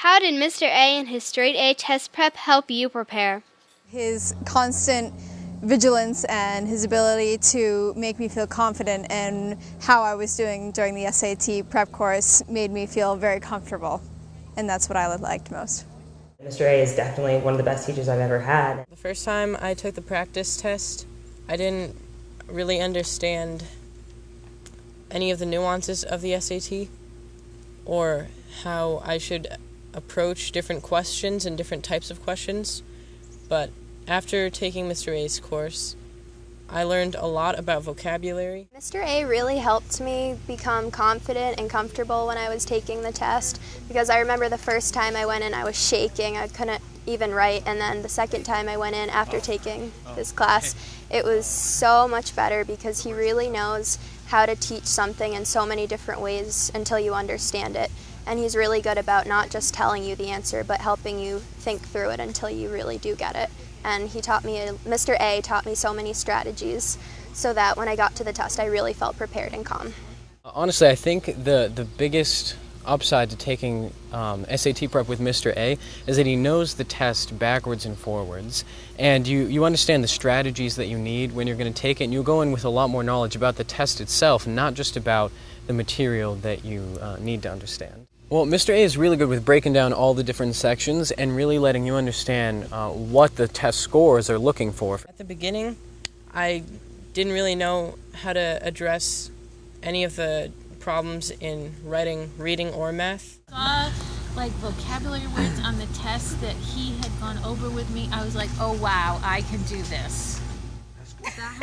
How did Mr. A and his straight A test prep help you prepare? His constant vigilance and his ability to make me feel confident in how I was doing during the SAT prep course made me feel very comfortable, and that's what I liked most. Mr. A is definitely one of the best teachers I've ever had. The first time I took the practice test, I didn't really understand any of the nuances of the SAT or how I should approach different questions and different types of questions. But after taking Mr. A's course, I learned a lot about vocabulary. Mr. A really helped me become confident and comfortable when I was taking the test, because I remember the first time I went in I was shaking, I couldn't even write, and then the second time I went in after taking this class, it was so much better because he really knows how to teach something in so many different ways until you understand it. And he's really good about not just telling you the answer, but helping you think through it until you really do get it. And Mr. A taught me so many strategies so that when I got to the test, I really felt prepared and calm. Honestly, I think the biggest upside to taking SAT prep with Mr. A is that he knows the test backwards and forwards, and you understand the strategies that you need when you're going to take it, and you go in with a lot more knowledge about the test itself, not just about the material that you need to understand. Well, Mr. A is really good with breaking down all the different sections and really letting you understand what the test scores are looking for. At the beginning, I didn't really know how to address any of the problems in writing, reading, or math. Saw vocabulary words on the test that he had gone over with me. I was like, oh wow, I can do this.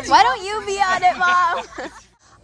Why don't you be on it, Mom?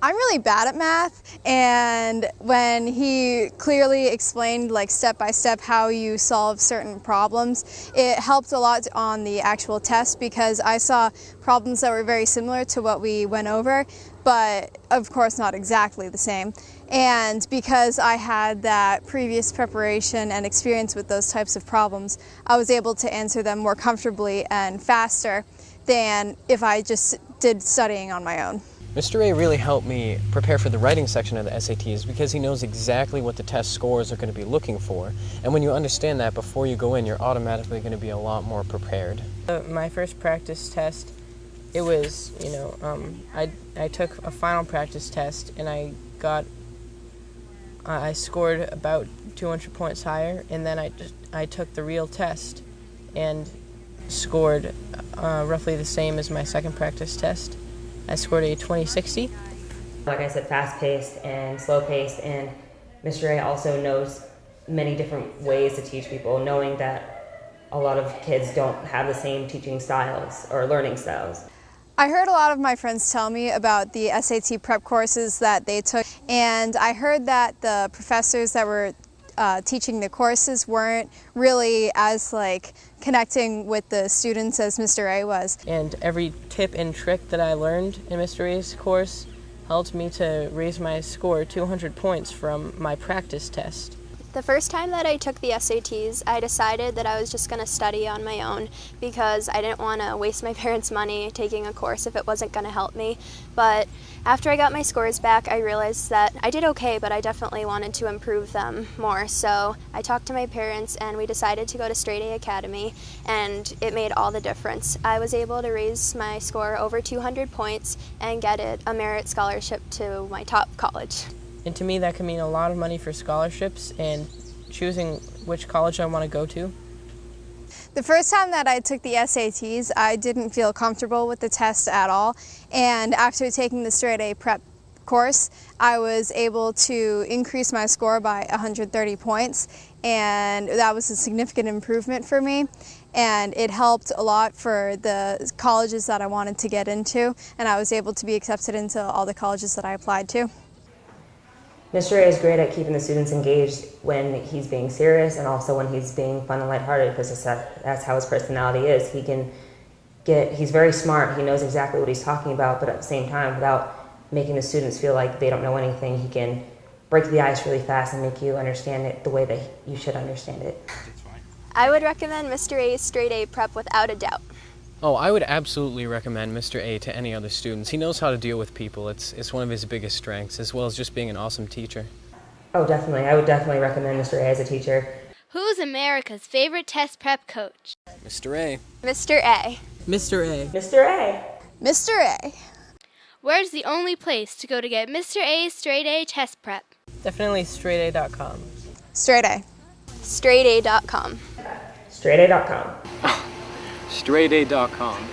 I'm really bad at math, and when he clearly explained step by step how you solve certain problems, it helped a lot on the actual test because I saw problems that were very similar to what we went over, but of course not exactly the same. And because I had that previous preparation and experience with those types of problems, I was able to answer them more comfortably and faster than if I just did studying on my own. Mr. A really helped me prepare for the writing section of the SATs because he knows exactly what the test scores are going to be looking for. And when you understand that before you go in, you're automatically going to be a lot more prepared. My first practice test, it was, I took a final practice test and I scored about 200 points higher, and then I took the real test and scored roughly the same as my second practice test. I scored a 2060. Like I said, fast-paced and slow-paced, and Mr. A also knows many different ways to teach people, knowing that a lot of kids don't have the same teaching styles or learning styles. I heard a lot of my friends tell me about the SAT prep courses that they took, and I heard that the professors that were teaching the courses weren't really as connecting with the students as Mr. A was. And every tip and trick that I learned in Mr. A's course helped me to raise my score 200 points from my practice test. The first time that I took the SATs, I decided that I was just going to study on my own because I didn't want to waste my parents' money taking a course if it wasn't going to help me. But after I got my scores back, I realized that I did okay, but I definitely wanted to improve them more. So I talked to my parents and we decided to go to Straight A Academy, and it made all the difference. I was able to raise my score over 200 points and get a merit scholarship to my top college. And to me, that can mean a lot of money for scholarships and choosing which college I want to go to. The first time that I took the SATs, I didn't feel comfortable with the test at all. And after taking the Straight A prep course, I was able to increase my score by 130 points. And that was a significant improvement for me. And it helped a lot for the colleges that I wanted to get into. And I was able to be accepted into all the colleges that I applied to. Mr. A is great at keeping the students engaged when he's being serious and also when he's being fun and lighthearted, because that's how his personality is. He's very smart, he knows exactly what he's talking about, but at the same time, without making the students feel like they don't know anything, he can break the ice really fast and make you understand it the way that you should understand it. I would recommend Mr. A's Straight A prep without a doubt. Oh, I would absolutely recommend Mr. A to any other students. He knows how to deal with people. It's one of his biggest strengths, as well as just being an awesome teacher. Oh, definitely. I would definitely recommend Mr. A as a teacher. Who's America's favorite test prep coach? Mr. A. Mr. A. Mr. A. Mr. A. Mr. A. Where's the only place to go to get Mr. A's straight A test prep? Definitely straighta.com. Straight A. Straighta.com. Straighta.com. Straighta.com.